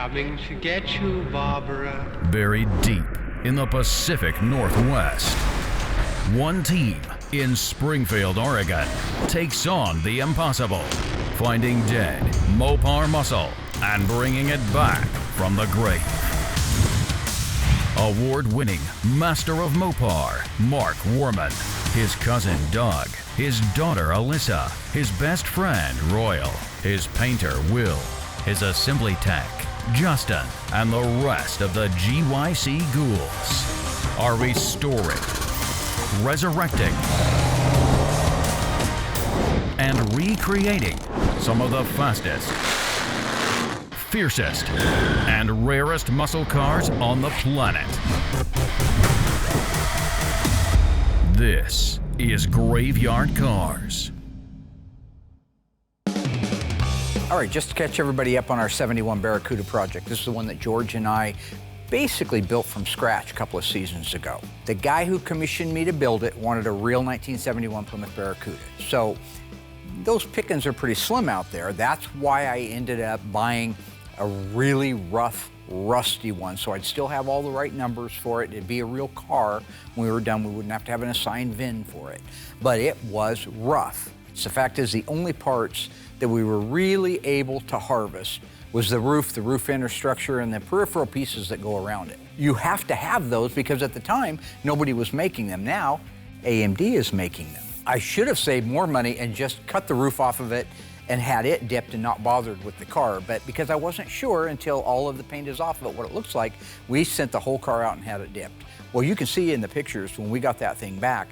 Coming to get you, Barbara. Buried deep in the Pacific Northwest, one team in Springfield, Oregon, takes on the impossible, finding dead Mopar muscle and bringing it back from the grave. Award-winning Master of Mopar, Mark Worman, his cousin Doug, his daughter Allysa, his best friend Royal, his painter Will, his assembly tech Justin, and the rest of the GYC ghouls are restoring, resurrecting, and recreating some of the fastest, fiercest, and rarest muscle cars on the planet. This is Graveyard Carz. All right, just to catch everybody up on our 71 Barracuda project, this is the one that George and I basically built from scratch a couple of seasons ago. The guy who commissioned me to build it wanted a real 1971 Plymouth Barracuda. So those pickings are pretty slim out there. That's why I ended up buying a really rough, rusty one, so I'd still have all the right numbers for it. It'd be a real car. When we were done, we wouldn't have to have an assigned VIN for it. But it was rough. So the fact is, the only parts that we were really able to harvest was the roof infrastructure, and the peripheral pieces that go around it. You have to have those because at the time, nobody was making them. Now, AMD is making them. I should have saved more money and just cut the roof off of it and had it dipped and not bothered with the car. But because I wasn't sure until all of the paint is off of it what it looks like, we sent the whole car out and had it dipped. Well, you can see in the pictures when we got that thing back,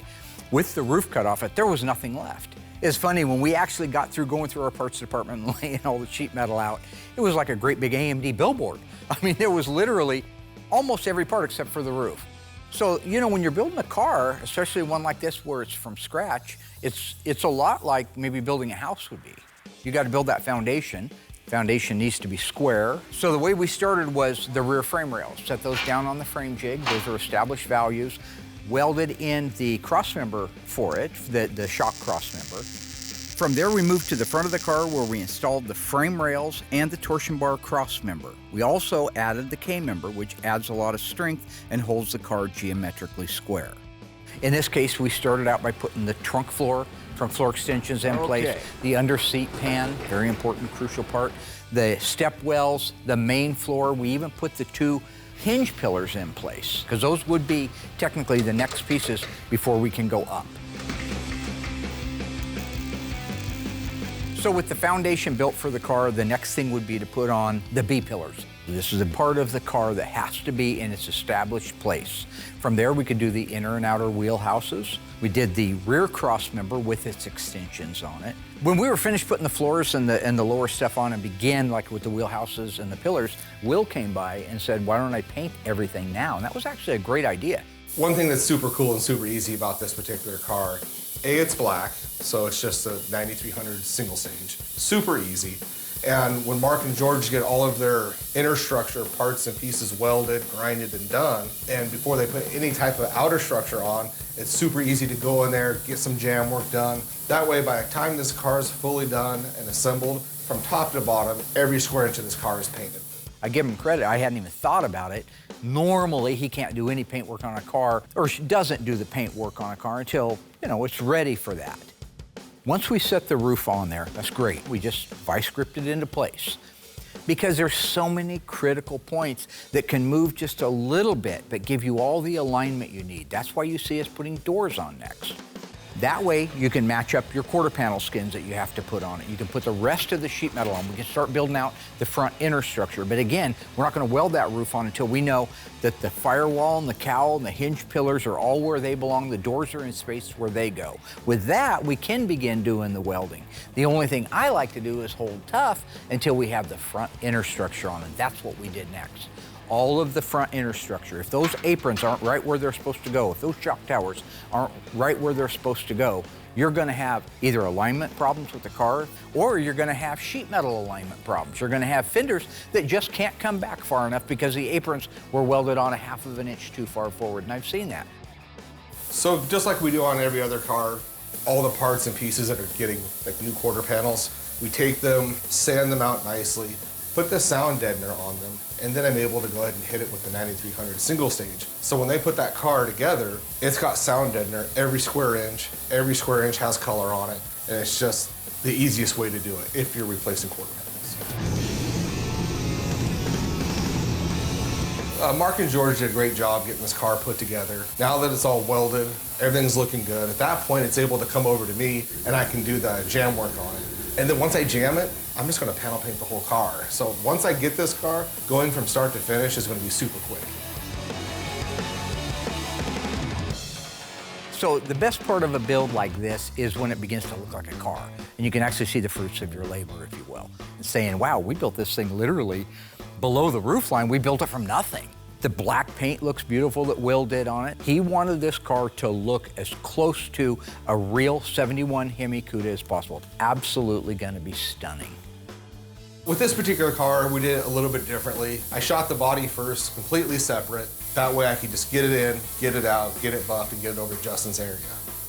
with the roof cut off it, there was nothing left. It's funny, when we actually got through going through our parts department and laying all the sheet metal out, it was like a great big AMD billboard. I mean, there was literally almost every part except for the roof. So, you know, when you're building a car, especially one like this where it's from scratch, it's a lot like maybe building a house would be. You got to build that foundation. Foundation needs to be square. So the way we started was the rear frame rails. Set those down on the frame jig. Those are established values. Welded in the cross member for it, the shock cross member. From there, we moved to the front of the car where we installed the frame rails and the torsion bar cross member. We also added the K member, which adds a lot of strength and holds the car geometrically square. In this case, we started out by putting the trunk floor from floor extensions in place, the under seat pan, very important, crucial part, the step wells, the main floor. We even put the two hinge pillars in place, because those would be technically the next pieces before we can go up. So with the foundation built for the car, the next thing would be to put on the B pillars. This is a part of the car that has to be in its established place. From there, we could do the inner and outer wheel houses. We did the rear cross member with its extensions on it. When we were finished putting the floors and the lower stuff on and began like with the wheel houses and the pillars, Will came by and said, why don't I paint everything now? And that was actually a great idea. One thing that's super cool and super easy about this particular car, it's black, so it's just a 9300 single stage. Super easy. And when Mark and George get all of their inner structure parts and pieces welded, grinded, and done, and before they put any type of outer structure on, it's super easy to go in there, get some jam work done. That way, by the time this car is fully done and assembled, from top to bottom, every square inch of this car is painted. I give him credit, I hadn't even thought about it. Normally, he can't do any paint work on a car, or doesn't do the paint work on a car until, you know, it's ready for that. Once we set the roof on there, that's great. We just vice gripped it into place. Because there's so many critical points that can move just a little bit, but give you all the alignment you need. That's why you see us putting doors on next. That way, you can match up your quarter panel skins that you have to put on it. You can put the rest of the sheet metal on. We can start building out the front inner structure. But again, we're not going to weld that roof on until we know that the firewall and the cowl and the hinge pillars are all where they belong. The doors are in space where they go. With that, we can begin doing the welding. The only thing I like to do is hold tough until we have the front inner structure on, and that's what we did next. All of the front inner structure. If those aprons aren't right where they're supposed to go, if those shock towers aren't right where they're supposed to go, you're gonna have either alignment problems with the car, or you're gonna have sheet metal alignment problems. You're gonna have fenders that just can't come back far enough because the aprons were welded on 1/2 of an inch too far forward, and I've seen that. So just like we do on every other car, all the parts and pieces that are getting like new quarter panels, we take them, sand them out nicely, put the sound deadener on them, and then I'm able to go ahead and hit it with the 9300 single stage. So when they put that car together, it's got sound deadener every square inch. Every square inch has color on it, and it's just the easiest way to do it if you're replacing quarter panels. Mark and George did a great job getting this car put together. Now that it's all welded, everything's looking good. At that point, it's able to come over to me, and I can do the jam work on it. And then once I jam it, I'm just gonna panel paint the whole car. So once I get this car, going from start to finish is gonna be super quick. So the best part of a build like this is when it begins to look like a car. And you can actually see the fruits of your labor, if you will. And saying, wow, we built this thing literally below the roofline. We built it from nothing. The black paint looks beautiful that Will did on it. He wanted this car to look as close to a real 71 Hemi Cuda as possible. Absolutely gonna be stunning. With this particular car, we did it a little bit differently. I shot the body first, completely separate. That way I could just get it in, get it out, get it buffed, and get it over to Justin's area.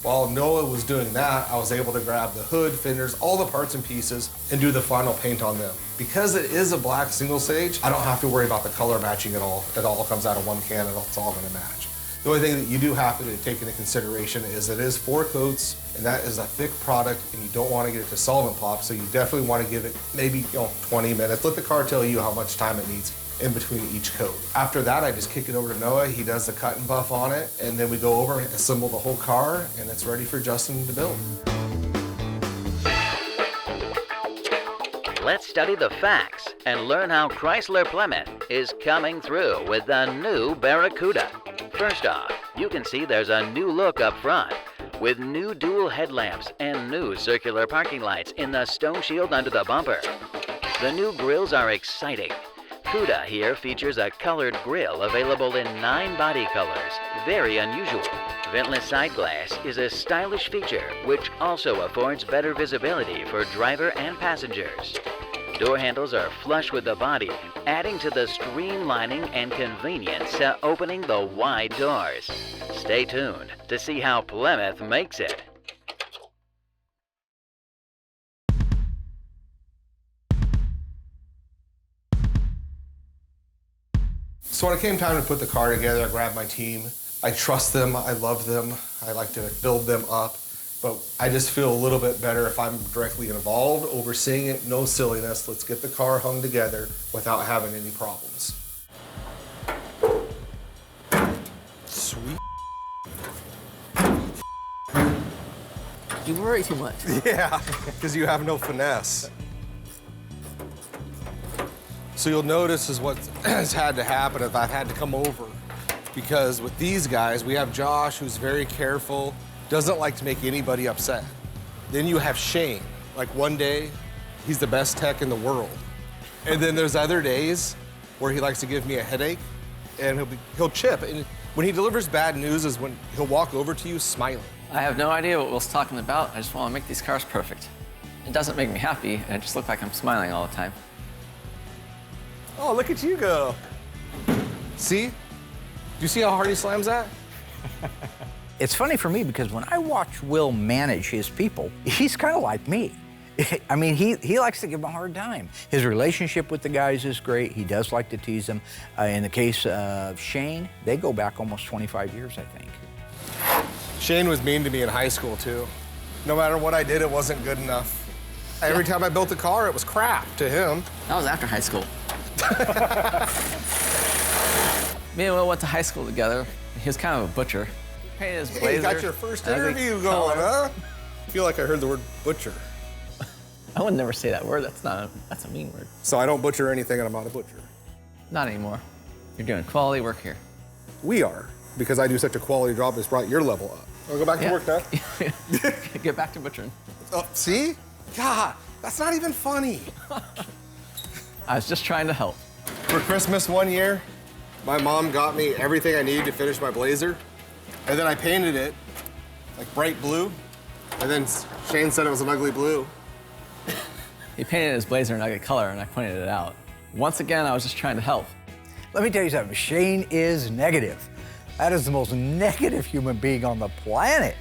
While Noah was doing that, I was able to grab the hood, fenders, all the parts and pieces, and do the final paint on them. Because it is a black single stage, I don't have to worry about the color matching at all. It all comes out of one can and it's all gonna match. The only thing that you do have to take into consideration is it is 4 coats, and that is a thick product, and you don't want to get it to solvent pop, so you definitely want to give it maybe 20 minutes. Let the car tell you how much time it needs in between each coat. After that, I just kick it over to Noah. He does the cut and buff on it, and then we go over and assemble the whole car, and it's ready for Justin to build. Let's study the facts and learn how Chrysler Plymouth is coming through with the new Barracuda. First off, you can see there's a new look up front with new dual headlamps and new circular parking lights in the stone shield under the bumper. The new grills are exciting. Cuda here features a colored grille available in 9 body colors, very unusual. Ventless side glass is a stylish feature which also affords better visibility for driver and passengers. Door handles are flush with the body, adding to the streamlining and convenience to opening the wide doors. Stay tuned to see how Plymouth makes it. So when it came time to put the car together, I grabbed my team. I trust them, I love them, I like to build them up, but I just feel a little bit better if I'm directly involved, overseeing it, no silliness. Let's get the car hung together without having any problems. Sweet. You worry too much. Yeah, because you have no finesse. So you'll notice is what has had to happen if I've had to come over. Because with these guys, we have Josh, who's very careful, doesn't like to make anybody upset. Then you have Shane. Like one day, he's the best tech in the world. And then there's other days where he likes to give me a headache, and he'll chip. And when he delivers bad news is when he'll walk over to you smiling. I have no idea what Will's talking about. I just want to make these cars perfect. It doesn't make me happy. I just look like I'm smiling all the time. Oh, look at you go. See? Do you see how hard he slams that? It's funny for me because when I watch Will manage his people, he's kind of like me. I mean, he likes to give them a hard time. His relationship with the guys is great. He does like to tease them. In the case of Shane, they go back almost 25 years, I think. Shane was mean to me in high school, too. No matter what I did, it wasn't good enough. Every time I built a car, it was crap to him. That was after high school. Me and Will went to high school together. He was kind of a butcher. He painted his blazer. Hey, you got your first interview going, huh? I feel like I heard the word butcher. I would never say that word. That's a mean word. So I don't butcher anything, and I'm not a butcher. Not anymore. You're doing quality work here. We are, because I do such a quality job that's brought your level up. I'll go back to work now. Get back to butchering. Oh, see? God, that's not even funny. I was just trying to help. For Christmas one year, my mom got me everything I needed to finish my blazer, and then I painted it like bright blue, and then Shane said it was an ugly blue. He painted his blazer an ugly color, and I pointed it out. Once again, I was just trying to help. Let me tell you something, Shane is negative. That is the most negative human being on the planet.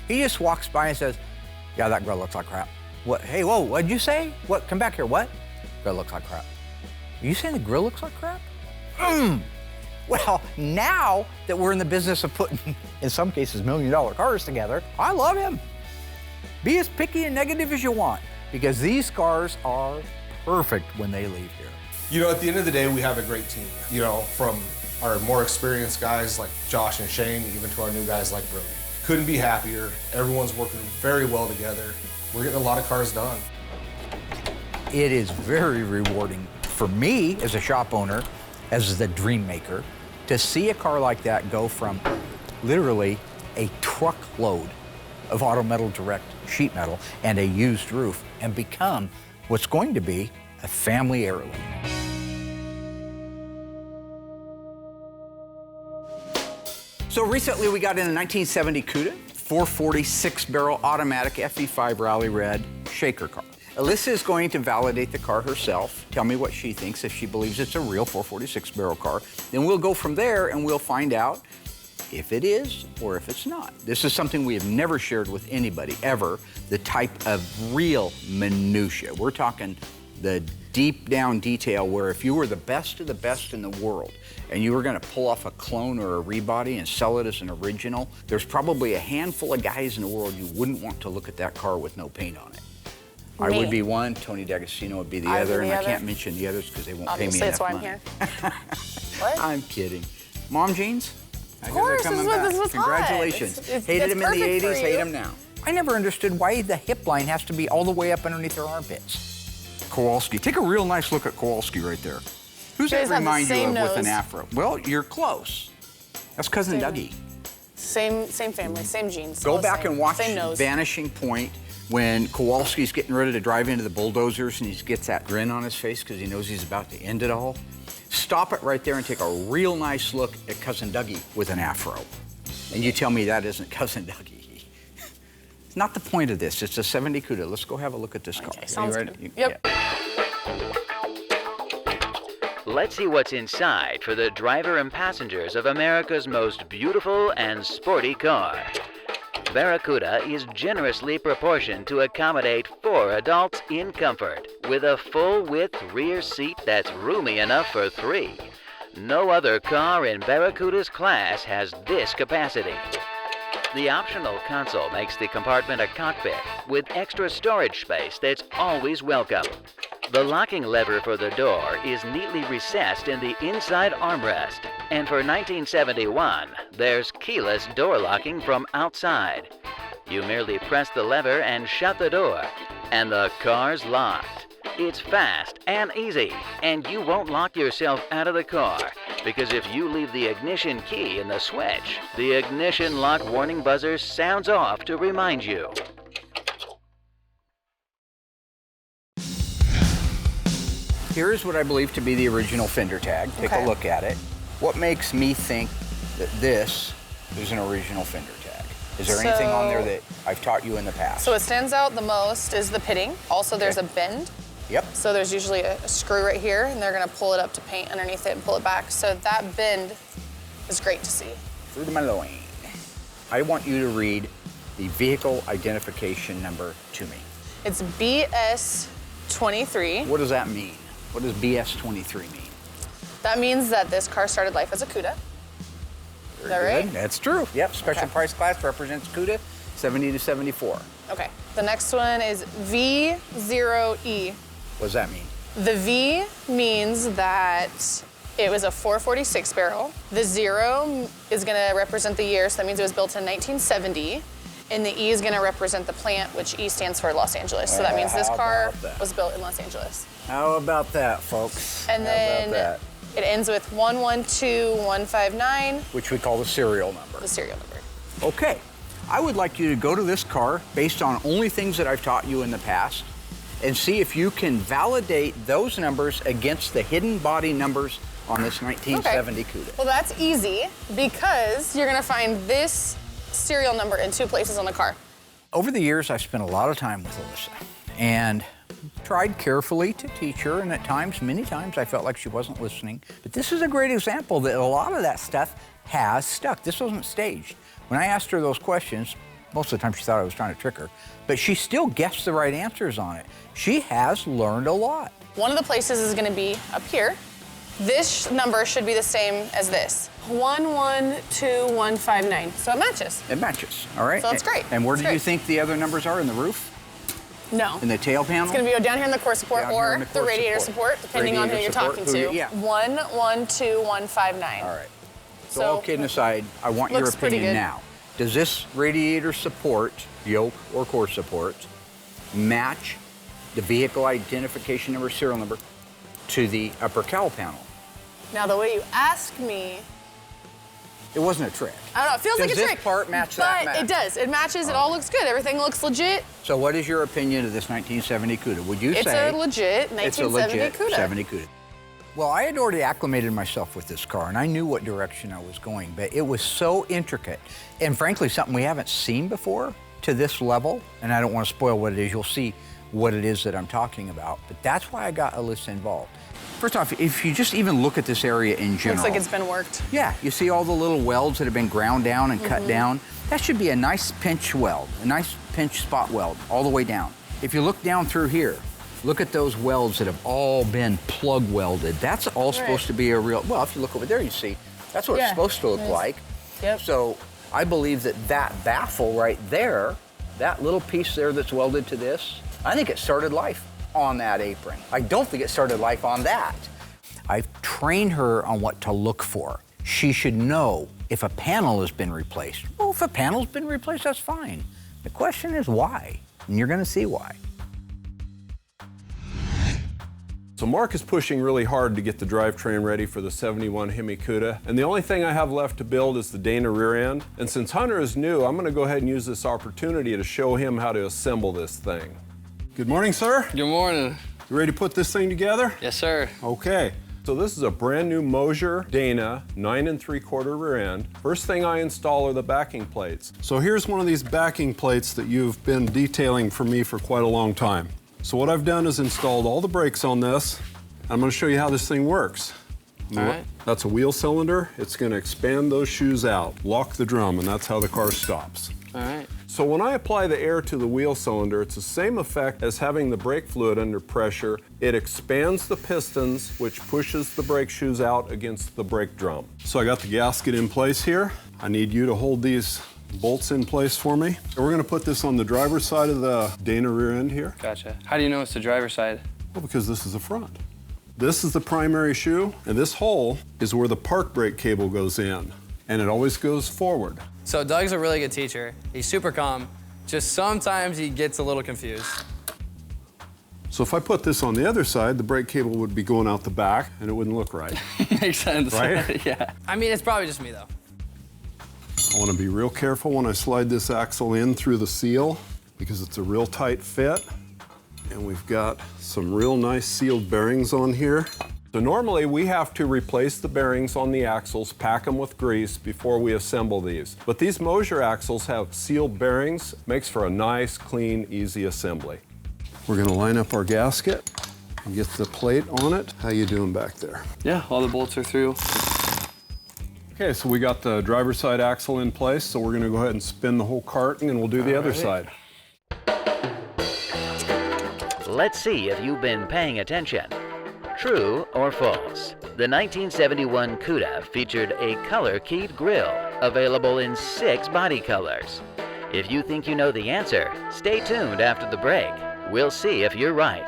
He just walks by and says, yeah, that girl looks like crap. What? Hey, whoa, what'd you say? What? Come back here, what? Girl looks like crap. Are you saying the grill looks like crap? Well, now that we're in the business of putting, in some cases, $1 million cars together, I love him. Be as picky and negative as you want, because these cars are perfect when they leave here. You know, at the end of the day, we have a great team. You know, from our more experienced guys like Josh and Shane, even to our new guys like Brody. Couldn't be happier. Everyone's working very well together. We're getting a lot of cars done. It is very rewarding for me as a shop owner, as the dream maker, to see a car like that go from literally a truckload of Auto Metal Direct sheet metal and a used roof and become what's going to be a family heirloom. So recently we got in a 1970 Cuda, 440 6-barrel automatic FE5 Rally Red shaker car. Allysa is going to validate the car herself, tell me what she thinks, if she believes it's a real 446 barrel car. Then we'll go from there and we'll find out if it is or if it's not. This is something we have never shared with anybody, ever, the type of real minutia. We're talking the deep down detail where if you were the best of the best in the world and you were gonna pull off a clone or a rebody and sell it as an original, there's probably a handful of guys in the world you wouldn't want to look at that car with no paint on it. I would be one, Tony D'Agostino would be the other, and I can't mention the others because they won't pay me enough money. Obviously, that's why I'm here. What? I'm kidding. Mom jeans? Of course, this was Congratulations. Hated him in the 80s, hate him now. I never understood why the hip line has to be all the way up underneath their armpits. Kowalski. Take a real nice look at Kowalski right there. Who's that remind you of with an afro? Well, you're close. That's Cousin Dougie. Same family, same genes. Go back and watch Vanishing Point when Kowalski's getting ready to drive into the bulldozers and he gets that grin on his face because he knows he's about to end it all. Stop it right there and take a real nice look at Cousin Dougie with an afro. And you tell me that isn't Cousin Dougie. It's not the point of this. It's a 70 Cuda. Let's go have a look at this car. Sounds good. Yep. Let's see what's inside for the driver and passengers of America's most beautiful and sporty car. Barracuda is generously proportioned to accommodate 4 adults in comfort, with a full-width rear seat that's roomy enough for 3. No other car in Barracuda's class has this capacity. The optional console makes the compartment a cockpit, with extra storage space that's always welcome. The locking lever for the door is neatly recessed in the inside armrest, and for 1971, there's keyless door locking from outside. You merely press the lever and shut the door, and the car's locked. It's fast and easy, and you won't lock yourself out of the car, because if you leave the ignition key in the switch, the ignition lock warning buzzer sounds off to remind you. Here's what I believe to be the original fender tag. Take a look at it. What makes me think that this is an original fender tag? Is there anything on there that I've taught you in the past? So what stands out the most is the pitting. Also, there's a bend. Yep. So there's usually a screw right here, and they're gonna pull it up to paint underneath it and pull it back. So that bend is great to see. Through my loin. I want you to read the vehicle identification number to me. It's BS23. What does that mean? What does BS23 mean? That means that this car started life as a Cuda. Is that right? That's true. Yep, special price class represents Cuda, 70 to 74. Okay, the next one is V0E. What does that mean? The V means that it was a 446 barrel. The 0 is gonna represent the year, so that means it was built in 1970. And the E is gonna represent the plant, which E stands for Los Angeles. So that means this car was built in Los Angeles. How about that, folks? And then it ends with 112159. Which we call the serial number. The serial number. Okay, I would like you to go to this car based on only things that I've taught you in the past and see if you can validate those numbers against the hidden body numbers on this 1970 Cuda. Well, that's easy because you're gonna find this serial number in 2 places on the car. Over the years, I've spent a lot of time with Allysa and tried carefully to teach her, and at times, many times, I felt like she wasn't listening. But this is a great example that a lot of that stuff has stuck. This wasn't staged. When I asked her those questions, Most of the time she thought I was trying to trick her, but she still guessed the right answers on it. She has learned a lot. One of the places is gonna be up here. This number should be the same as this. 112159. So it matches. It matches, all right? So that's great. And where That's do you great. think the other numbers are? In the roof? No. In the tail panel? It's gonna be down here in the core support Down here or in the, the core radiator support. support, depending on who Radiator you're support, talking to. yeah. 112159. All right. So So, all kidding aside, I want your looks pretty opinion good. now. Does this radiator support, yoke or core support, match the vehicle identification number, serial number, to the upper cowl panel? Now the way you ask me, It wasn't a trick. I don't know, it feels like a Does this trick. part match that But match? it does. It matches. It all looks good. Everything looks legit. So what is your opinion of this 1970 Cuda? Would you It's say a legit 1970 it's a legit Cuda. 70 Cuda? Well, I had already acclimated myself with this car, and I knew what direction I was going, but it was so intricate, and frankly, something we haven't seen before to this level, and I don't want to spoil what it is. You'll see what it is that I'm talking about, but that's why I got Allysa involved. First off, if you just even look at this area in general. Looks like it's been worked. Yeah, you see all the little welds that have been ground down and cut down? That should be a nice pinch weld, a nice pinch spot weld all the way down. If you look down through here, look at those welds that have all been plug welded. That's all supposed to be a real, well, if you look over there, you see, that's what it's supposed to look like. Yep. So I believe that that baffle right there, that little piece there that's welded to this, I think it started life on that apron. I don't think it started life on that. I've trained her on what to look for. She should know if a panel has been replaced. Well, if a panel's been replaced, that's fine. The question is why, and you're gonna see why. So Mark is pushing really hard to get the drivetrain ready for the 71 Hemi Cuda, and the only thing I have left to build is the Dana rear end. And since Hunter is new, I'm gonna go ahead and use this opportunity to show him how to assemble this thing. Good morning, sir. Good morning. You ready to put this thing together? Yes, sir. Okay. So this is a brand new Mosier Dana 9 3/4 rear end. First thing I install are the backing plates. So here's one of these backing plates that you've been detailing for me for quite a long time. So what I've done is installed all the brakes on this. I'm going to show you how this thing works. All right. That's a wheel cylinder. It's going to expand those shoes out, lock the drum, and that's how the car stops. All right. So when I apply the air to the wheel cylinder, it's the same effect as having the brake fluid under pressure. It expands the pistons, which pushes the brake shoes out against the brake drum. So I got the gasket in place here. I need you to hold these bolts in place for me. So we're gonna put this on the driver's side of the Dana rear end here. Gotcha. How do you know it's the driver's side? Well, because this is the front. This is the primary shoe, and this hole is where the park brake cable goes in, and it always goes forward. So Doug's a really good teacher. He's super calm. Just sometimes he gets a little confused. So if I put this on the other side, the brake cable would be going out the back, and it wouldn't look right. Makes sense. Right? Yeah. I mean, it's probably just me though. I want to be real careful when I slide this axle in through the seal because it's a real tight fit. And we've got some real nice sealed bearings on here. So normally we have to replace the bearings on the axles, pack them with grease before we assemble these. But these Mosier axles have sealed bearings, makes for a nice, clean, easy assembly. We're going to line up our gasket and get the plate on it. How you doing back there? Yeah, all the bolts are through. Okay, so we got the driver's side axle in place, so we're gonna go ahead and spin the whole cart and we'll do the other side. Let's see if you've been paying attention. True or false? The 1971 Cuda featured a color-keyed grille, available in 6 body colors. If you think you know the answer, stay tuned after the break. We'll see if you're right.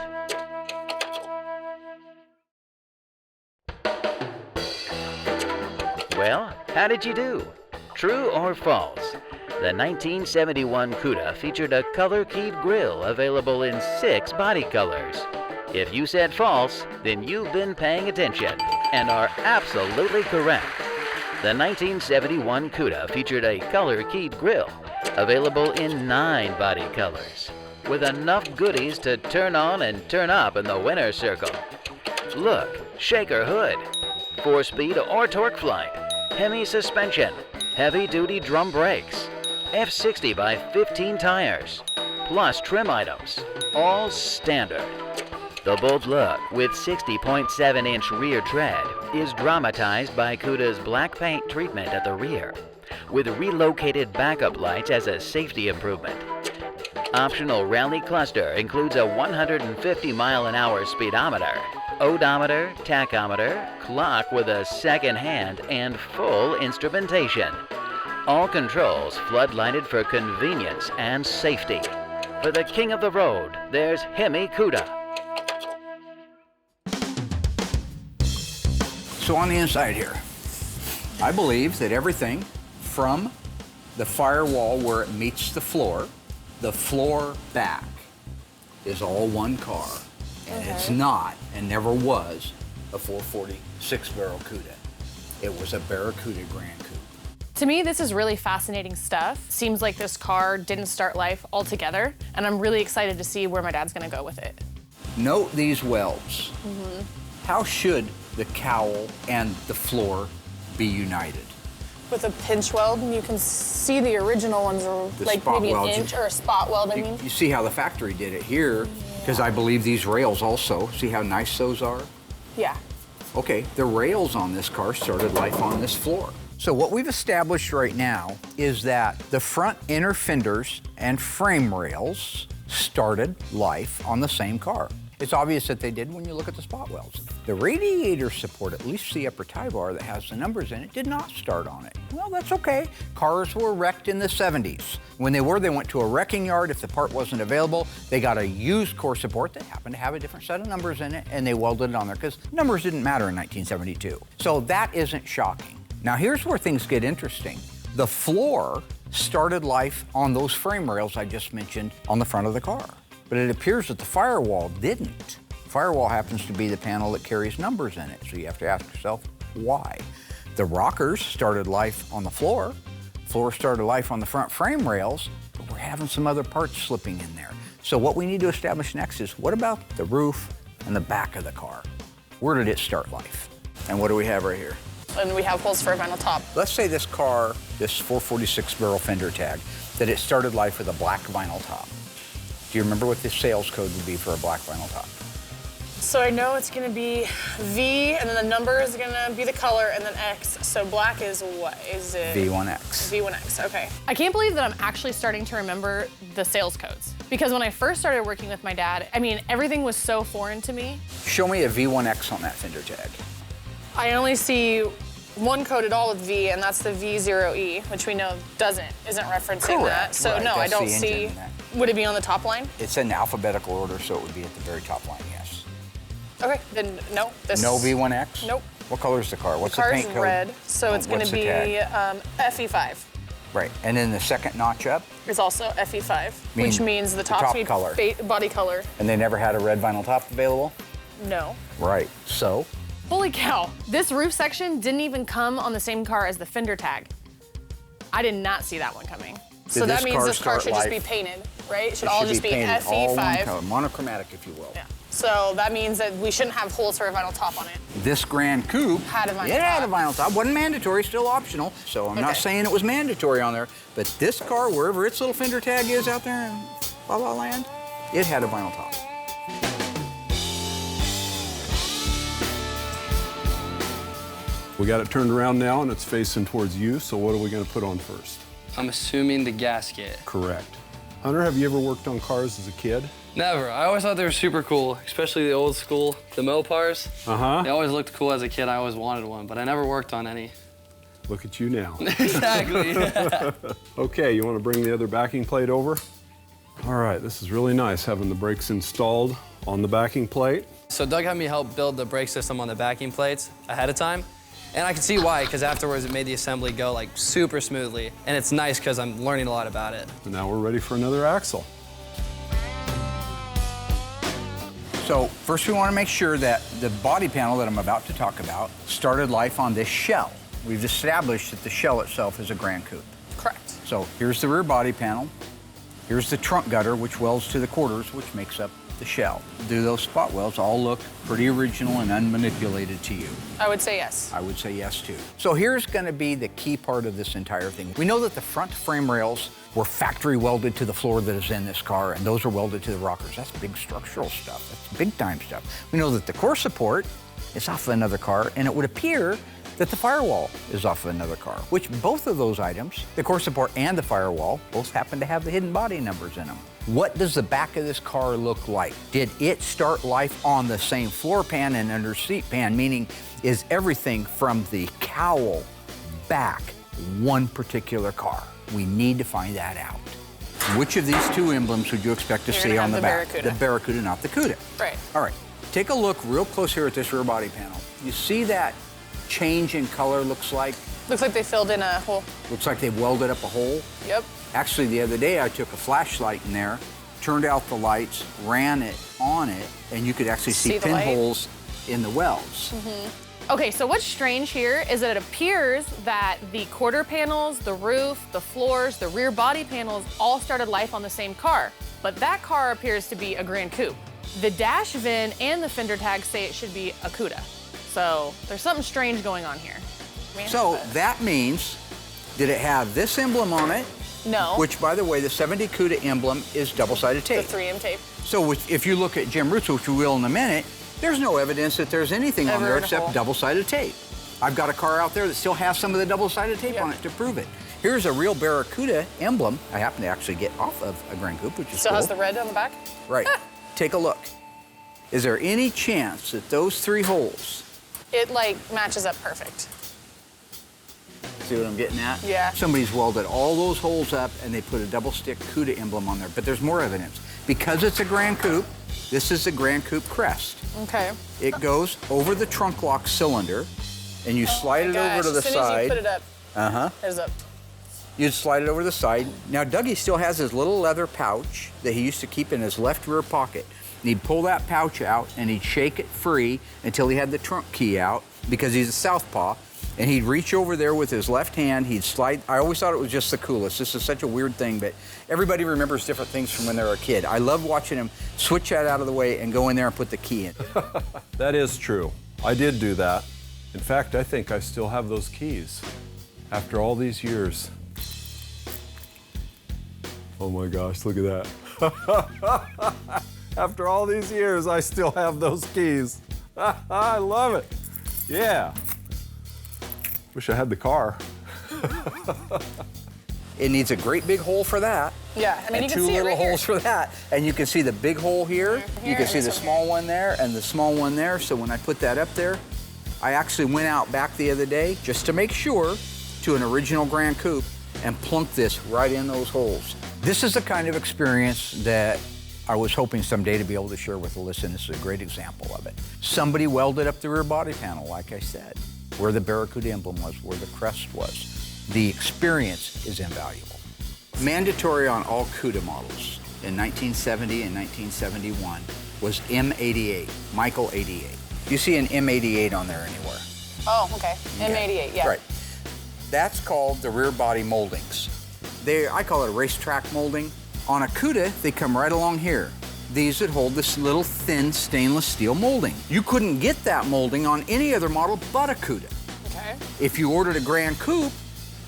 Well, how did you do? True or false? The 1971 Cuda featured a color-keyed grille available in 6 body colors. If you said false, then you've been paying attention and are absolutely correct. The 1971 Cuda featured a color-keyed grille available in 9 body colors, with enough goodies to turn on and turn up in the winner's circle. Look, shaker hood, 4-speed or torque flight, Hemi suspension, heavy-duty drum brakes, F60 by 15 tires, plus trim items, all standard. The bold look with 60.7-inch rear tread is dramatized by Cuda's black paint treatment at the rear, with relocated backup lights as a safety improvement. Optional rally cluster includes a 150-mile-an-hour speedometer, odometer, tachometer, clock with a second hand, and full instrumentation. All controls floodlighted for convenience and safety. For the king of the road, there's Hemi Cuda. So on the inside here, I believe that everything from the firewall where it meets the floor back is all one car. And it's not, and never was, a 446 barrel Cuda. It was a Barracuda Grand Coupe. To me, this is really fascinating stuff. Seems like this car didn't start life altogether, and I'm really excited to see where my dad's gonna go with it. Note these welds. How should the cowl and the floor be united? With a pinch weld, you can see the original ones are The like spot maybe an weld. inch or a spot weld, I mean. You see how the factory did it here, because I believe these rails also, see how nice those are? Yeah. Okay, the rails on this car started life on this floor. So what we've established right now is that the front inner fenders and frame rails started life on the same car. It's obvious that they did when you look at the spot welds. The radiator support, at least the upper tie bar that has the numbers in it, did not start on it. Well, that's okay. Cars were wrecked in the 70s. When they were, they went to a wrecking yard. If the part wasn't available, they got a used core support that happened to have a different set of numbers in it, and they welded it on there because numbers didn't matter in 1972. So that isn't shocking. Now here's where things get interesting. The floor started life on those frame rails I just mentioned on the front of the car. But it appears that the firewall didn't. Firewall happens to be the panel that carries numbers in it, so you have to ask yourself, why? The rockers started life on the floor. Floor started life on the front frame rails, but we're having some other parts slipping in there. So what we need to establish next is, what about the roof and the back of the car? Where did it start life? And what do we have right here? And we have holes for a vinyl top. Let's say this car, this 446 barrel fender tag, that it started life with a black vinyl top. Do you remember what the sales code would be for a black vinyl top? So I know it's gonna be V, and then the number is gonna be the color, and then X. So black is what? Is it? V1X. V1X, okay. I can't believe that I'm actually starting to remember the sales codes. Because when I first started working with my dad, I mean, everything was so foreign to me. Show me a V1X on that fender tag. I only see one code at all with V, and that's the V0E, which we know isn't referencing that. So Right, no, I that's don't the see. engine in that. Would it be on the top line? It's in alphabetical order, so it would be at the very top line, yes. Okay, then no. This No V1X? Nope. What color is the car? What's The car's paint code? red, so it's gonna What's the be tag? FE5. Right, and then the second notch up, Is also FE5, which means the top top, color. body color. and they never had a red vinyl top available? No. Right, so? Holy cow, this roof section didn't even come on the same car as the fender tag. I did not see that one coming. So Did that this means car this car start should just be life- painted, right? It should It all should just be painted all one FE5. color, monochromatic, if you will. Yeah. So that means that we shouldn't have holes for a vinyl top on it. This Grand Coupe Had a vinyl it had a top. vinyl top. Wasn't mandatory, still optional. So I'm not Okay. saying it was mandatory on there, but this car, wherever its little fender tag is out there in La La Land, it had a vinyl top. We got it turned around now and it's facing towards you, so what are we gonna put on first? I'm assuming the gasket. Correct. Hunter, have you ever worked on cars as a kid? Never. I always thought they were super cool, especially the old school, the Mopars. Uh-huh. They always looked cool as a kid. I always wanted one, but I never worked on any. Look at you now. Exactly. Okay, you wanna bring the other backing plate over? All right, this is really nice, having the brakes installed on the backing plate. So Doug had me help build the brake system on the backing plates ahead of time. And I can see why, because afterwards it made the assembly go like super smoothly. And it's nice because I'm learning a lot about it. And now we're ready for another axle. So first we want to make sure that the body panel that I'm about to talk about started life on this shell. We've established that the shell itself is a Grand Coupe. Correct. So here's the rear body panel. Here's the trunk gutter, which welds to the quarters, which makes up the shell. Do those spot welds all look pretty original and unmanipulated to you? I would say yes. I would say yes, too. So here's gonna be the key part of this entire thing. We know that the front frame rails were factory welded to the floor that is in this car, and those are welded to the rockers. That's big structural stuff. That's big time stuff. We know that the core support is off of another car, and it would appear that the firewall is off of another car, which both of those items, the core support and the firewall, both happen to have the hidden body numbers in them. What does the back of this car look like? Did it start life on the same floor pan and under seat pan, meaning is everything from the cowl back one particular car? We need to find that out. Which of these two emblems would you expect to see on the back? Barracuda. The Barracuda, not the Cuda. Right. All right, take a look real close here at this rear body panel. You see that change in color looks like? Looks like they filled in a hole. Looks like they welded up a hole. Yep. Actually, the other day I took a flashlight in there, turned out the lights, ran it on it, and you could actually see the light? pinholes in the welds. Okay, so what's strange here is that it appears that the quarter panels, the roof, the floors, the rear body panels all started life on the same car. But that car appears to be a Grand Coupe. The dash VIN and the fender tags say it should be a Cuda. So there's something strange going on here. So that means, did it have this emblem on it? No. Which, by the way, the 70 Cuda emblem is double-sided tape. The 3M tape. So if you look at Jim Roots, which we will in a minute, there's no evidence that there's anything on Ever there in a except hole. double-sided tape. I've got a car out there that still has some of the double-sided tape on it to prove it. Here's a real Barracuda emblem. I happen to actually get off of a Grand Coupe, which is Still cool. has the red on the back? Right. Take a look. Is there any chance that those 3 holes, It like matches up perfect. see what I'm getting at? Yeah. Somebody's welded all those holes up and they put a double-stick Cuda emblem on there. But there's more evidence. Because it's a Grand Coupe, this is the Grand Coupe crest. Okay. It goes over the trunk lock cylinder, and you slide it over to the As soon as you side. put it up, there's up. You'd slide it over the side. Now, Dougie still has his little leather pouch that he used to keep in his left rear pocket. And he'd pull that pouch out, and he'd shake it free until he had the trunk key out, because he's a southpaw. And he'd reach over there with his left hand, he'd slide. I always thought it was just the coolest. This is such a weird thing, but everybody remembers different things from when they were a kid. I love watching him switch that out of the way and go in there and put the key in. That is true. I did do that. In fact, I think I still have those keys after all these years. Oh my gosh, look at that. After all these years, I still have those keys. I love it. Yeah. Wish I had the car. It needs a great big hole for that. Yeah, I mean, And you can two see it little right here. holes for that. And you can see the big hole here. You can and see the this one small one there and the small one there. So when I put that up there, I actually went out back the other day just to make sure to an original Grand Coupe and plunked this right in those holes. This is the kind of experience that I was hoping someday to be able to share with Allysa, and this is a great example of it. Somebody welded up the rear body panel, like I said, where the Barracuda emblem was, where the crest was. The experience is invaluable. Mandatory on all Cuda models in 1970 and 1971 was M88, Michael 88. Do you see an M88 on there anywhere? Oh, okay. M88, yeah. Right. That's called the rear body moldings. I call it a racetrack molding. On a Cuda, they come right along here. These would hold this little thin stainless steel molding. You couldn't get that molding on any other model but a Cuda. Okay. If you ordered a Grand Coupe,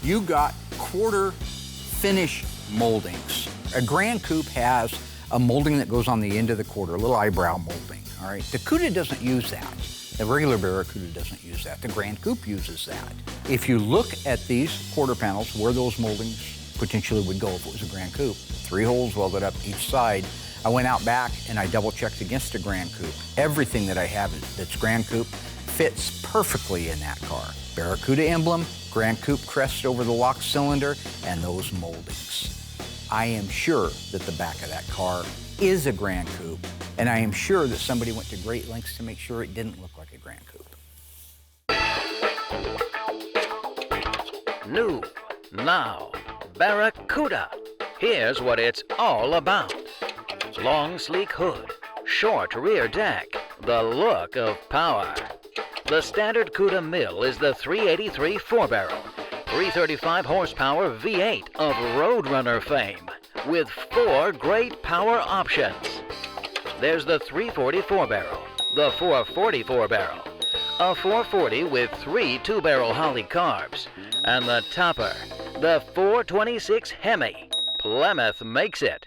you got quarter finish moldings. A Grand Coupe has a molding that goes on the end of the quarter, a little eyebrow molding, all right? The Cuda doesn't use that. The regular Barracuda doesn't use that. The Grand Coupe uses that. If you look at these quarter panels, where those moldings potentially would go if it was a Grand Coupe, 3 holes welded up each side. I went out back and I double checked against a Grand Coupe. Everything that I have that's Grand Coupe fits perfectly in that car. Barracuda emblem, Grand Coupe crest over the lock cylinder, and those moldings. I am sure that the back of that car is a Grand Coupe, and I am sure that somebody went to great lengths to make sure it didn't look like a Grand Coupe. New, now, Barracuda. Here's what it's all about. Long, sleek hood, short rear deck, the look of power. The standard Cuda mill is the 383 4-barrel, 335 horsepower V8 of Roadrunner fame, with 4 great power options. There's the 340 4-barrel, the 440 4-barrel, a 440 with 3 2-barrel Holly carbs, and the topper, the 426 Hemi. Plymouth makes it.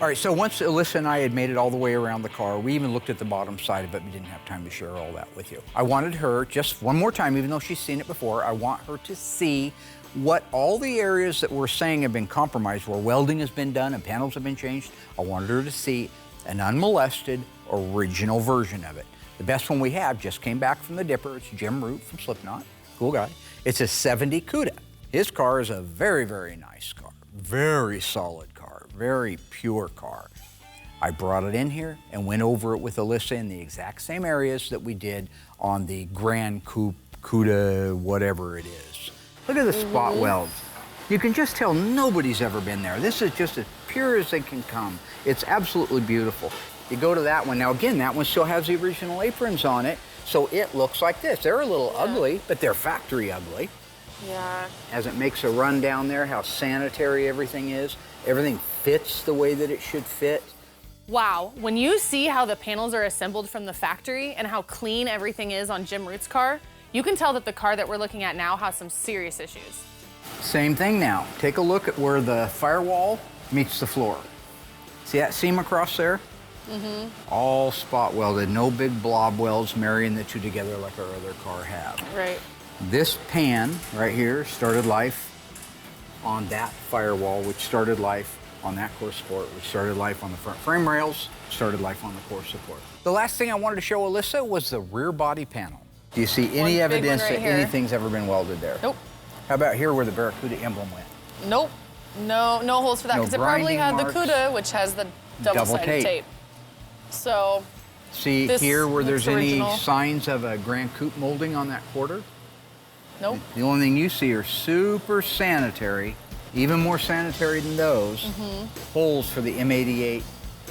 All right, so once Allysa and I had made it all the way around the car, we even looked at the bottom side of it. We didn't have time to share all that with you. I wanted her, just one more time, even though she's seen it before, I want her to see what all the areas that we're saying have been compromised, where welding has been done and panels have been changed. I wanted her to see an unmolested, original version of it. The best one we have just came back from the Dipper. It's Jim Root from Slipknot, cool guy. It's a 70 Cuda. His car is a very, very nice car, very solid car, very pure car. I brought it in here and went over it with Allysa in the exact same areas that we did on the Grand Coupe, Cuda, whatever it is. Look at the spot welds. You can just tell nobody's ever been there. This is just as pure as they can come. It's absolutely beautiful. You go to that one. Now again, that one still has the original aprons on it, so it looks like this. They're a little ugly, but they're factory ugly. Yeah. As it makes a run down there, how sanitary everything is. Everything fits the way that it should fit. Wow, when you see how the panels are assembled from the factory and how clean everything is on Jim Root's car, you can tell that the car that we're looking at now has some serious issues. Same thing now. Take a look at where the firewall meets the floor. See that seam across there? Mm-hmm. All spot welded, no big blob welds marrying the two together like our other car have. Right. This pan right here started life on that firewall, which started life on that core support, which started life on the front frame rails, started life on the core support. The last thing I wanted to show Allysa was the rear body panel. Do you see any evidence that anything's ever been welded there? Nope. How about here where the Barracuda emblem went? Nope. No holes for that, because it probably had the Cuda, which has the double-sided tape. So, see here where there's any signs of a Grand Coupe molding on that quarter? Nope. The only thing you see are super sanitary, even more sanitary than those, holes for the M88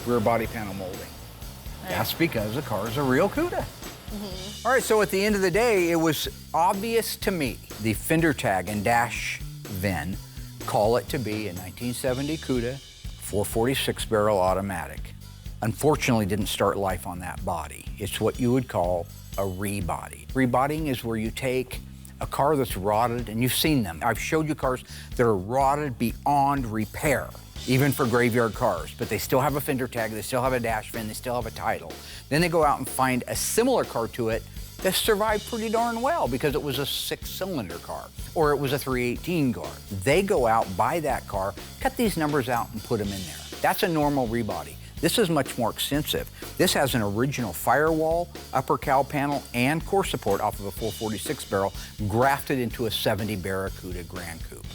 rear body panel molding. Right. That's because the car is a real Cuda. All right, so at the end of the day, it was obvious to me, the fender tag and dash VIN call it to be a 1970 Cuda 446 barrel automatic. Unfortunately, didn't start life on that body. It's what you would call a rebody. Rebodying is where you take a car that's rotted, and you've seen them. I've showed you cars that are rotted beyond repair, even for Graveyard Carz, but they still have a fender tag, they still have a dash VIN, they still have a title. Then they go out and find a similar car to it that survived pretty darn well because it was a 6-cylinder car or it was a 318 car. They go out, buy that car, cut these numbers out and put them in there. That's a normal rebody. This is much more extensive. This has an original firewall, upper cowl panel, and core support off of a 446 barrel grafted into a 70 Barracuda Grand Coupe.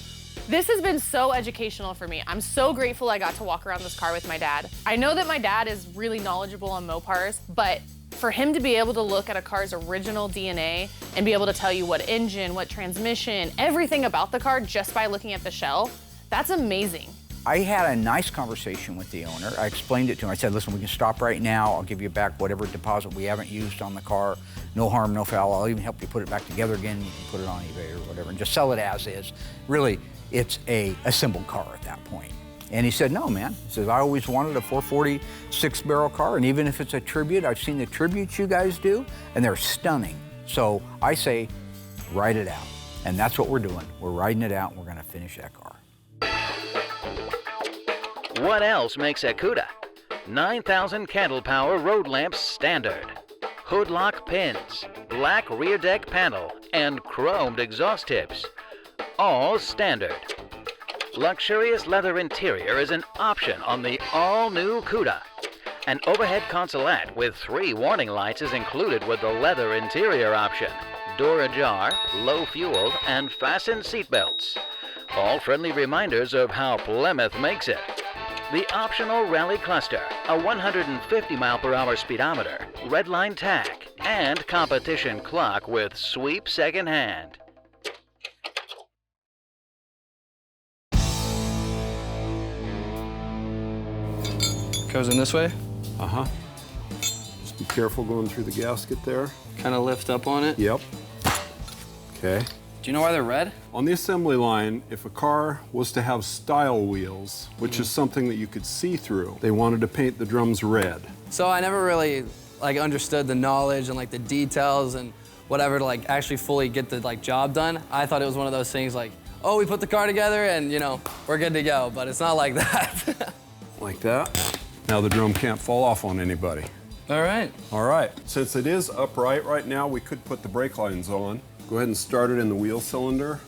This has been so educational for me. I'm so grateful I got to walk around this car with my dad. I know that my dad is really knowledgeable on Mopars, but for him to be able to look at a car's original DNA and be able to tell you what engine, what transmission, everything about the car just by looking at the shell, that's amazing. I had a nice conversation with the owner. I explained it to him. I said, listen, we can stop right now. I'll give you back whatever deposit we haven't used on the car. No harm, no foul. I'll even help you put it back together again. You can put it on eBay or whatever and just sell it as is. Really, it's a assembled car at that point. And he said, no, man. He says, I always wanted a 446 barrel car, and even if it's a tribute, I've seen the tributes you guys do, and they're stunning. So I say, ride it out. And that's what we're doing. We're riding it out, and we're gonna finish that car. What else makes a Cuda? 9,000 candle power road lamps standard, hood lock pins, black rear deck panel, and chromed exhaust tips. All standard. Luxurious leather interior is an option on the all-new Cuda. An overhead consolette with 3 warning lights is included with the leather interior option. Door ajar, low fuel, and fastened seatbelts. All friendly reminders of how Plymouth makes it. The optional rally cluster, a 150 mph speedometer, redline tach, and competition clock with sweep second hand. Goes in this way. Uh-huh. Just be careful going through the gasket there. Kind of lift up on it. Yep. Okay. Do you know why they're red? On the assembly line, if a car was to have style wheels, which is something that you could see through, they wanted to paint the drums red. So I never really understood the knowledge and the details and whatever to actually fully get the job done. I thought it was one of those things oh, we put the car together and we're good to go, but it's not like that. Like that. Now the drum can't fall off on anybody. All right. All right, since it is upright right now, we could put the brake lines on. Go ahead and start it in the wheel cylinder,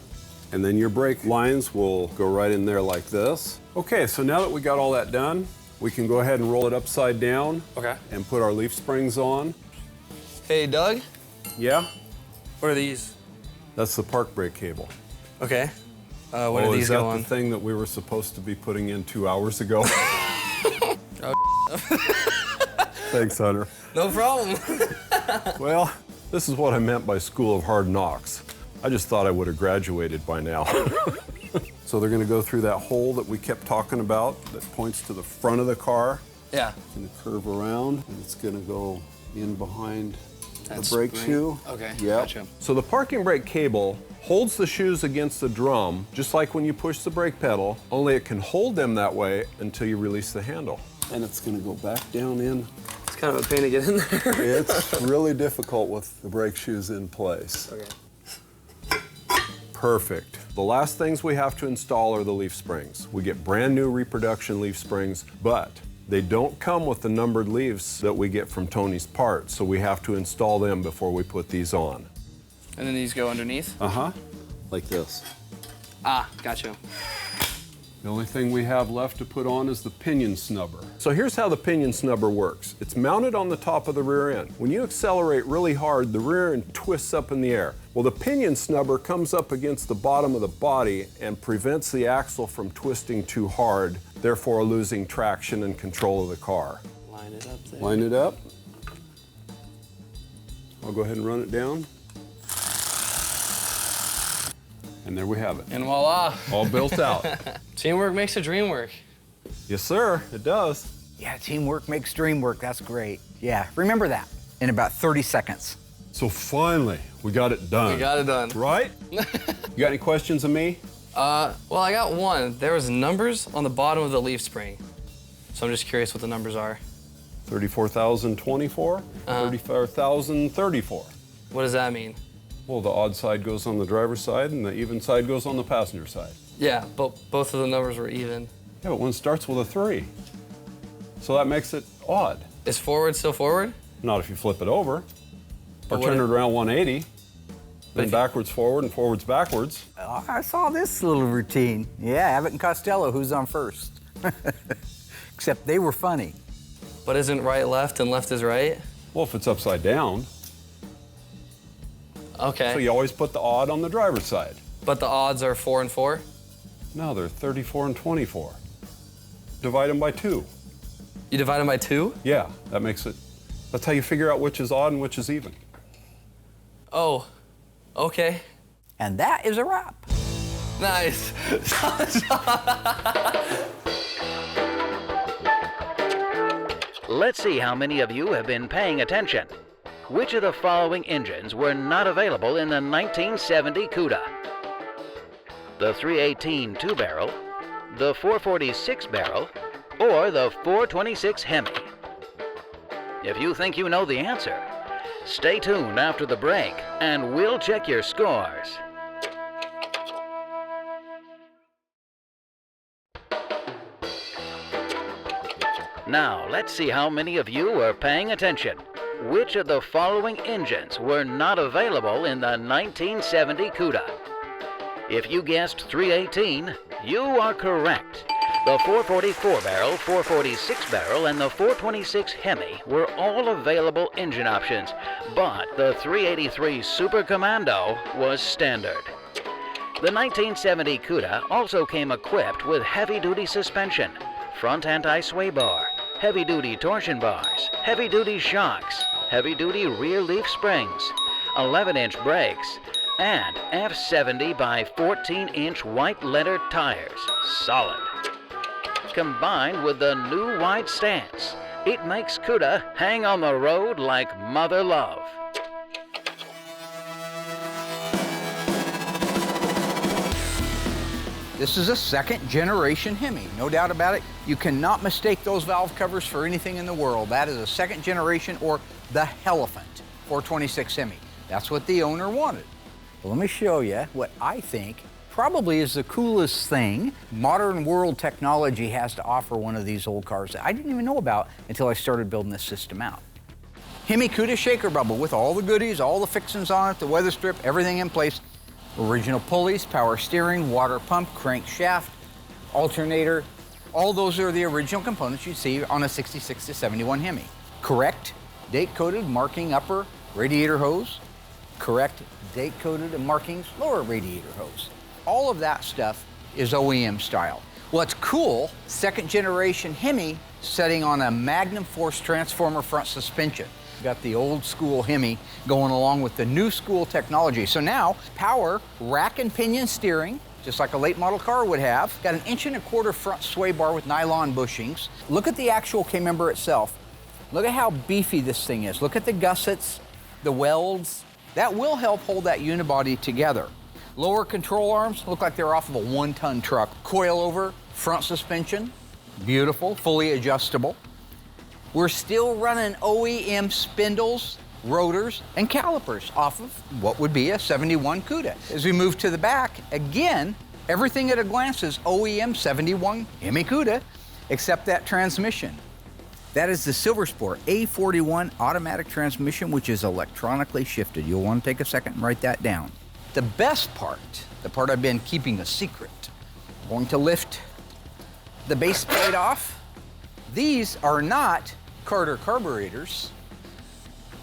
and then your brake lines will go right in there like this. Okay, so now that we got all that done, we can go ahead and roll it upside down. Okay. And put our leaf springs on. Hey, Doug, Yeah, what are these? that's the park brake cable. Okay. What do Oh, these is that go on? the thing that we were supposed to be putting in 2 hours ago? Thanks, Hunter. No problem. Well, this is what I meant by School of Hard Knocks. I just thought I would have graduated by now. So they're gonna go through that hole that we kept talking about that points to the front of the car. Yeah. It's gonna curve around and it's gonna go in behind That the brake spring? shoe. Okay, Yep. gotcha. So the parking brake cable holds the shoes against the drum, just like when you push the brake pedal, only it can hold them that way until you release the handle. And it's gonna go back down in. It's kind of a pain to get in there. It's really difficult with the brake shoes in place. Okay. Perfect. The last things we have to install are the leaf springs. We get brand new reproduction leaf springs, but they don't come with the numbered leaves that we get from Tony's parts, so we have to install them before we put these on. And then these go underneath? Uh-huh, like this. Ah, gotcha. The only thing we have left to put on is the pinion snubber. So here's how the pinion snubber works. It's mounted on the top of the rear end. When you accelerate really hard, the rear end twists up in the air. Well, the pinion snubber comes up against the bottom of the body and prevents the axle from twisting too hard, therefore losing traction and control of the car. Line it up there. Line it up. I'll go ahead and run it down. And there we have it. And voila. All built out. Teamwork makes the dream work. Yes, sir, it does. Yeah, teamwork makes dream work. That's great. Yeah, remember that in about 30 seconds. So finally, we got it done. We got it done. Right? You got any questions of me? Well, I got one. There was numbers on the bottom of the leaf spring. So I'm just curious what the numbers are. 34,024, 34,034. What does that mean? Well, the odd side goes on the driver's side and the even side goes on the passenger side. Yeah, but both of the numbers were even. Yeah, but one starts with a 3. So that makes it odd. Is forward still forward? Not if you flip it over. But Or what turn it if- around 180. Then if- backwards forward and forwards backwards. Oh, I saw this little routine. Yeah, Abbott and Costello, who's on first? Except they were funny. But isn't right left and left is right? Well, if it's upside down, Okay. so you always put the odd on the driver's side. But the odds are 4 and 4? No, they're 34 and 24. Divide them by 2. You divide them by 2? Yeah, that makes it, that's how you figure out which is odd and which is even. Oh, okay. And that is a wrap. Nice. Let's see how many of you have been paying attention. Which of the following engines were not available in the 1970 Cuda? The 318 2-barrel, the 446 barrel, or the 426 Hemi? If you think you know the answer, stay tuned after the break and we'll check your scores. Now, let's see how many of you are paying attention. Which of the following engines were not available in the 1970 Cuda? If you guessed 318, you are correct. The 444 barrel, 446 barrel, and the 426 Hemi were all available engine options, but the 383 Super Commando was standard. The 1970 Cuda also came equipped with heavy-duty suspension, front anti-sway bar, heavy-duty torsion bars, heavy-duty shocks, heavy-duty rear leaf springs, 11-inch brakes, and F70 by 14-inch white letter tires, solid. Combined with the new wide stance, it makes Cuda hang on the road like mother love. This is a second-generation Hemi, no doubt about it. You cannot mistake those valve covers for anything in the world. That is a second generation, or the Helephant 426 Hemi. That's what the owner wanted. Well, let me show you what I think probably is the coolest thing modern world technology has to offer one of these old cars that I didn't even know about until I started building this system out. Hemi Cuda shaker bubble with all the goodies, all the fixings on it, the weather strip, everything in place. Original pulleys, power steering, water pump, crankshaft, alternator. All those are the original components you see on a 66 to 71 Hemi. Correct date-coded marking upper radiator hose. Correct date-coded and markings lower radiator hose. All of that stuff is OEM style. What's cool, second generation Hemi setting on a Magnum Force transformer front suspension. Got the old school Hemi going along with the new school technology. So now, power, rack and pinion steering, just like a late model car would have. Got an 1.25" front sway bar with nylon bushings. Look at the actual K-member itself. Look at how beefy this thing is. Look at the gussets, the welds. That will help hold that unibody together. Lower control arms look like they're off of a 1-ton truck. Coil-over front suspension, beautiful, fully adjustable. We're still running OEM spindles, rotors, and calipers off of what would be a 71 Cuda. As we move to the back, again, everything at a glance is OEM 71 Hemi Cuda, except that transmission. That is the Silver Sport A41 automatic transmission, which is electronically shifted. You'll want to take a second and write that down. The best part, the part I've been keeping a secret, I'm going to lift the base plate off. These are not Carter carburetors.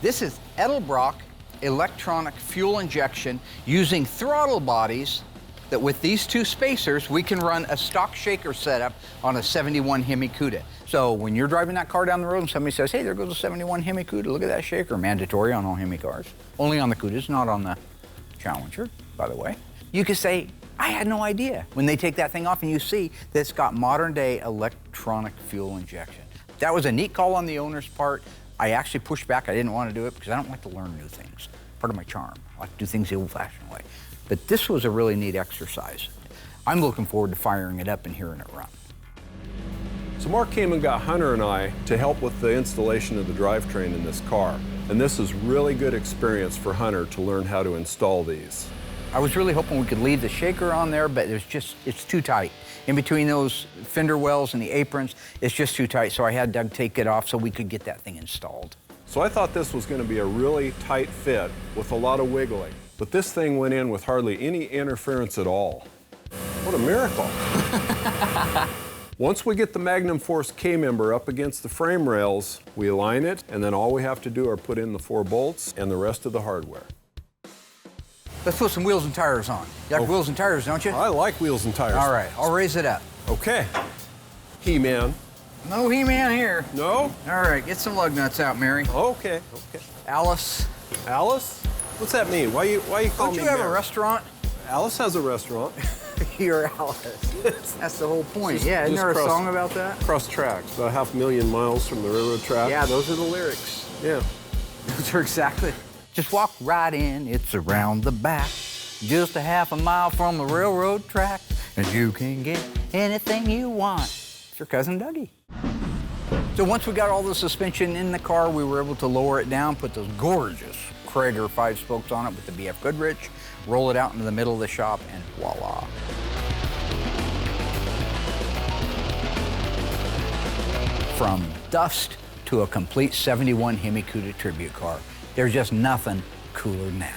This is Edelbrock electronic fuel injection using throttle bodies that with these two spacers, we can run a stock shaker setup on a 71 Hemi Cuda. So when you're driving that car down the road and somebody says, hey, there goes a 71 Hemi Cuda, look at that shaker, mandatory on all Hemi cars. Only on the Cudas, not on the Challenger, by the way. You can say, I had no idea. When they take that thing off and you see that it's got modern day electronic fuel injection. That was a neat call on the owner's part. I actually pushed back. I didn't want to do it because I don't like to learn new things. Part of my charm. I like to do things the old-fashioned way. But this was a really neat exercise. I'm looking forward to firing it up and hearing it run. So Mark came and got Hunter and I to help with the installation of the drivetrain in this car. And this is really good experience for Hunter to learn how to install these. I was really hoping we could leave the shaker on there, but it's too tight. In between those fender wells and the aprons, it's just too tight, so I had Doug take it off so we could get that thing installed. So I thought this was going to be a really tight fit with a lot of wiggling. But this thing went in with hardly any interference at all. What a miracle. Once we get the Magnum Force K-member up against the frame rails, we align it, and then all we have to do are put in the 4 bolts and the rest of the hardware. Let's put some wheels and tires on. You like wheels and tires, don't you? I like wheels and tires. All right, I'll raise it up. Okay. He-Man. No He-Man here. No? All right, get some lug nuts out, Mary. Okay, okay. Alice. Alice? What's that mean? Why you call me Don't you have Mary? a restaurant? Alice has a restaurant. You're Alice. That's the whole point. Yeah, isn't there a song about that? Cross tracks, about 500,000 miles from the railroad track. Yeah, those are the lyrics. Yeah. Those are exactly. Just walk right in, it's around the back. Just a 1/2 mile from the railroad track, and you can get anything you want. It's your cousin Dougie. So once we got all the suspension in the car, we were able to lower it down, put those gorgeous Krager 5 spokes on it with the BF Goodrich, roll it out into the middle of the shop, and voila. From dust to a complete 71 Hemi Cuda tribute car. There's just nothing cooler than that.